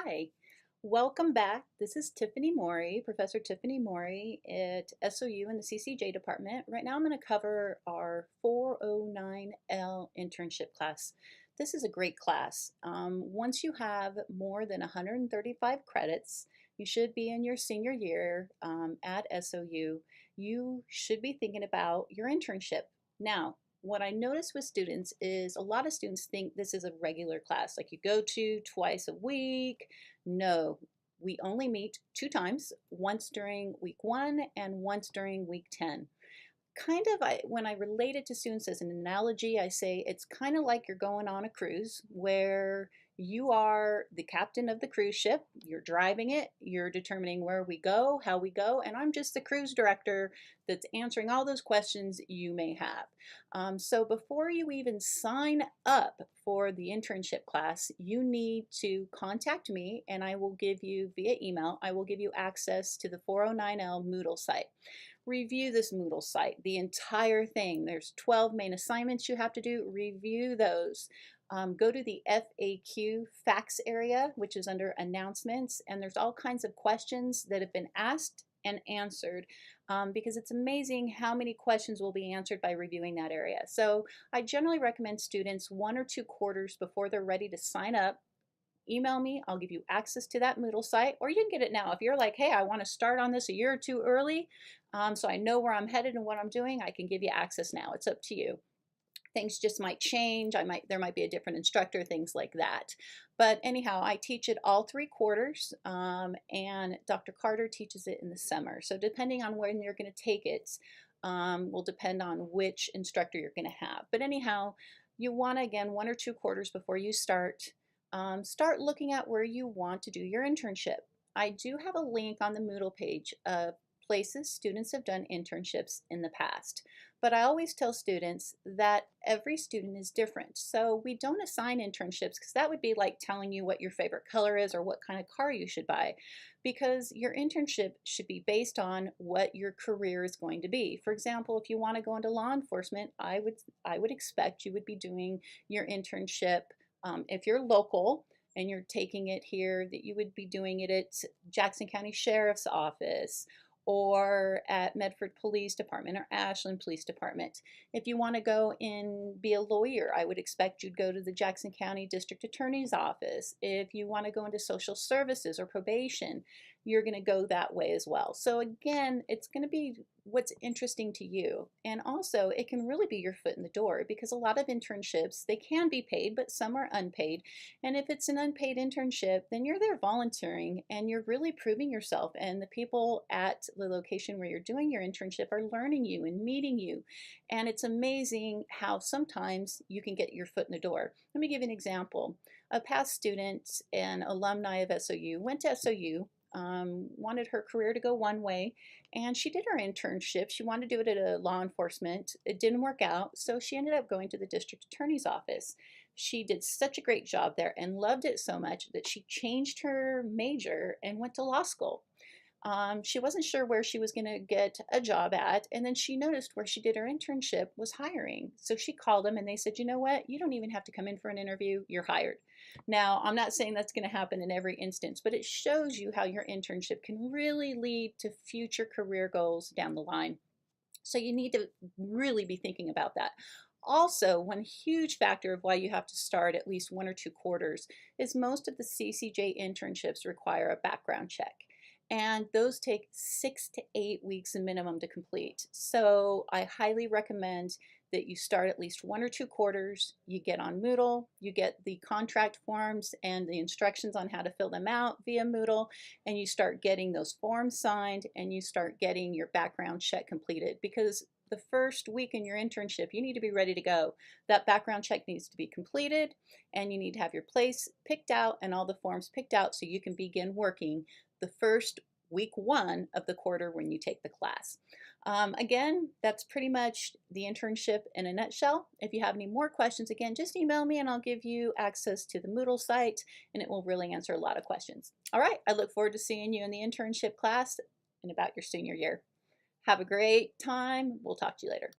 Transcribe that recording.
Hi, welcome back. This is Tiffany Morey, Professor Tiffany Morey at SOU in the CCJ department. Right now I'm going to cover our 409L internship class. This is a great class. Once you have more than 135 credits, you should be in your senior year at SOU. You should be thinking about your internship. Now, what I notice with students is a lot of students think this is a regular class, like you go to twice a week. No, we only meet 2 times, once during week 1 and once during week 10. When I relate it to students as an analogy, I say it's kind of like you're going on a cruise where you are the captain of the cruise ship, you're driving it, you're determining where we go, how we go, and I'm just the cruise director that's answering all those questions you may have. So before you even sign up for the internship class, you need to contact me and I will give you, via email, I will give you access to the 409L Moodle site. Review this Moodle site, the entire thing. There's 12 main assignments you have to do. Review those. Go to the FAQ facts area, which is under announcements, and there's all kinds of questions that have been asked and answered because it's amazing how many questions will be answered by reviewing that area. So I generally recommend students 1 or 2 quarters before they're ready to sign up. Email me, I'll give you access to that Moodle site, or you can get it now. If you're like, hey, I want to start on this a year or two early, so I know where I'm headed and what I'm doing, I can give you access now. It's up to you. Things just might change. There might be a different instructor, things like that. But anyhow, I teach it all 3 quarters, and Dr. Carter teaches it in the summer. So depending on when you're going to take it, will depend on which instructor you're going to have. But anyhow, you want to, again, 1 or 2 quarters before you start looking at where you want to do your internship. I do have a link on the Moodle page of places students have done internships in the past. But I always tell students that every student is different. So we don't assign internships because that would be like telling you what your favorite color is or what kind of car you should buy, because your internship should be based on what your career is going to be. For example, if you want to go into law enforcement, I would expect you would be doing your internship if you're local and you're taking it here, that you would be doing it at Jackson County Sheriff's Office or at Medford Police Department or Ashland Police Department. If you want to go and be a lawyer, I would expect you'd go to the Jackson County District Attorney's Office. If you want to go into social services or probation, you're going to go that way as well. So again, it's going to be what's interesting to you. And also, it can really be your foot in the door because a lot of internships, they can be paid, but some are unpaid. And if it's an unpaid internship, then you're there volunteering and you're really proving yourself. And the people at the location where you're doing your internship are learning you and meeting you. And it's amazing how sometimes you can get your foot in the door. Let me give you an example. A past student and alumni of SOU went to SOU, wanted her career to go one way, and she did her internship. She wanted to do it at a law enforcement. It didn't work out, so she ended up going to the district attorney's office. She did such a great job there and loved it so much that she changed her major and went to law school. She wasn't sure where she was going to get a job at, and then she noticed where she did her internship was hiring. So she called them and they said, you know what, you don't even have to come in for an interview, you're hired. Now, I'm not saying that's going to happen in every instance, but it shows you how your internship can really lead to future career goals down the line. So you need to really be thinking about that. Also, one huge factor of why you have to start at least 1 or 2 quarters is most of the CCJ internships require a background check. And those take 6 to 8 weeks minimum to complete. So I highly recommend that you start at least 1 or 2 quarters, you get on Moodle, you get the contract forms and the instructions on how to fill them out via Moodle, and you start getting those forms signed and you start getting your background check completed, because the first week in your internship, you need to be ready to go. That background check needs to be completed and you need to have your place picked out and all the forms picked out so you can begin working the first week 1 of the quarter when you take the class. Again, that's pretty much the internship in a nutshell. If you have any more questions, again, just email me and I'll give you access to the Moodle site and it will really answer a lot of questions. All right, I look forward to seeing you in the internship class in about your senior year. Have a great time. We'll talk to you later.